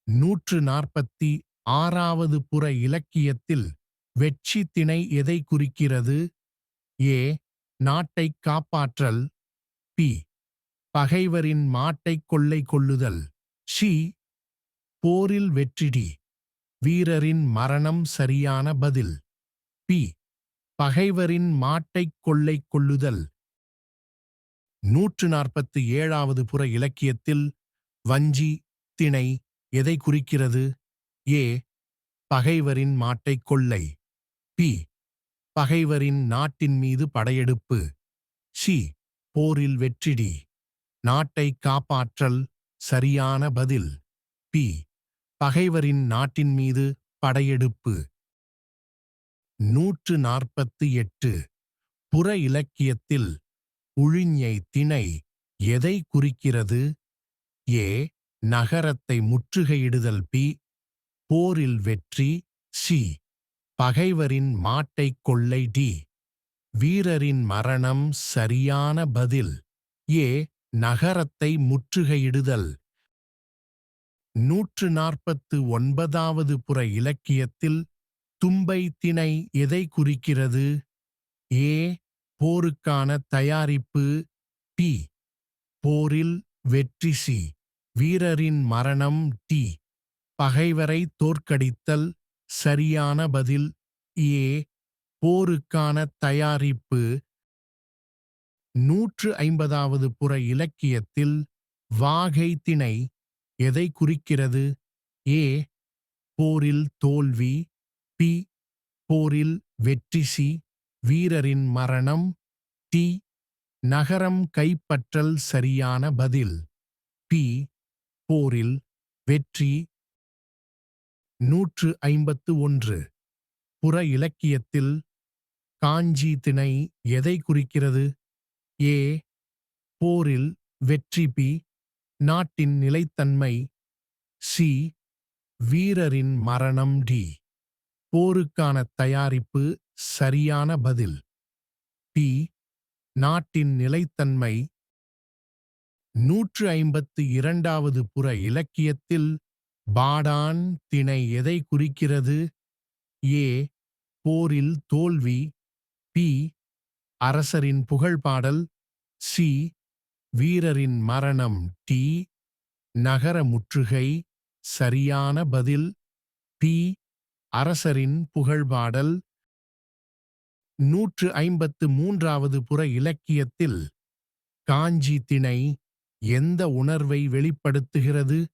146வது புற இலக்கியத்தில் வெட்சி திணை எதை குறிக்கிறது? ஏ. நாட்டைக் காப்பாற்றல். பி. பகைவரின் மாட்டைக் கொள்ளை கொள்ளுதல். சி. போரில் வெற்றிடி. வீரரின் மரணம். சரியான பதில் பி. பகைவரின் மாட்டைக் கொள்ளை கொள்ளுதல். 147வது புற இலக்கியத்தில் வஞ்சி திணை எதை குறிக்கிறது? ஏ. பகைவரின் மாட்டைக் கொள்ளை. பி. பகைவரின் நாட்டின் மீது படையெடுப்பு. சி. போரில் வெற்றிடி. நாட்டைக் காப்பாற்றல். சரியான பதில் பி. பகைவரின் நாட்டின் மீது படையெடுப்பு. 148 புற இலக்கியத்தில் உழிஞை திணை எதை குறிக்கிறது? ஏ. நகரத்தை முற்றுகையிடுதல். பி. போரில் வெற்றி. சி. பகைவரின் மாட்டைக் கொள்ளை. டி. வீரரின் மரணம். சரியான பதில் ஏ. நகரத்தை முற்றுகையிடுதல். 149வது புற இலக்கியத்தில் தும்பை திணை எதை குறிக்கிறது? ஏ. போருக்கான தயாரிப்பு. பி. போரில் வெற்றி. சி. வீரரின் மரணம். டி. பகைவரை தோற்கடித்தல். சரியான பதில் ஏ. போருக்கான தயாரிப்பு. 150வது புற இலக்கியத்தில் வாகை திணை எதை குறிக்கிறது? ஏ. போரில் தோல்வி. பி. போரில் வெற்றி. சி. வீரரின் மரணம். டி. நகரம் கைப்பற்றல். சரியான பதில் பி. போரில் வெற்றி. 151 புற இலக்கியத்தில் காஞ்சி திணை எதை குறிக்கிறது? ஏ. போரில் வெற்றி. பி. நாட்டின் நிலைத்தன்மை. சி. வீரரின் மரணம். டி. போருக்கான தயாரிப்பு. சரியான பதில் பி. நாட்டின் நிலைத்தன்மை. 152வது புற இலக்கியத்தில் பாடான் திணை எதை குறிக்கிறது? ஏ. போரில் தோல்வி. பி. அரசரின் புகழ்பாடல். சி. வீரரின் மரணம். டி. நகர முற்றுகை. சரியான பதில் பி. அரசரின் புகழ்பாடல். 153வது புற இலக்கியத்தில் காஞ்சி திணை எந்த உணர்வை வெளிப்படுத்துகிறது?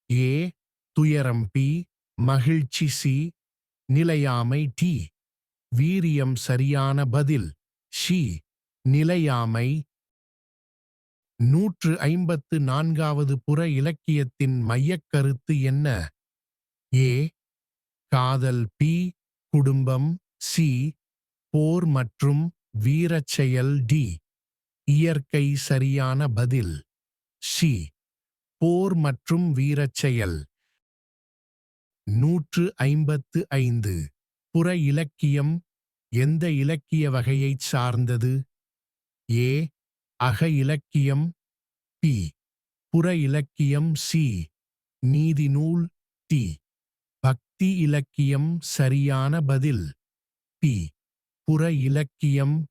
ஏ. துயரம். பி. மகிழ்ச்சி. சி. நிலையாமை. டி. வீரியம். சரியான பதில் சி. நிலையாமை. 154வது புற இலக்கியத்தின் மையக்கருத்து என்ன? ஏ. காதல். பி. குடும்பம். சி. போர் மற்றும் வீரச் செயல். டி. இயற்கை. சரியான பதில் சி. போர் மற்றும் வீரச் செயல். 155 புற இலக்கியம் எந்த இலக்கிய வகையைச் சார்ந்தது? ஏ. அக இலக்கியம். பி. புற இலக்கியம். சி. நீதி நூல். டி. பக்தி இலக்கியம். சரியான பதில் பி. புற இலக்கியம்.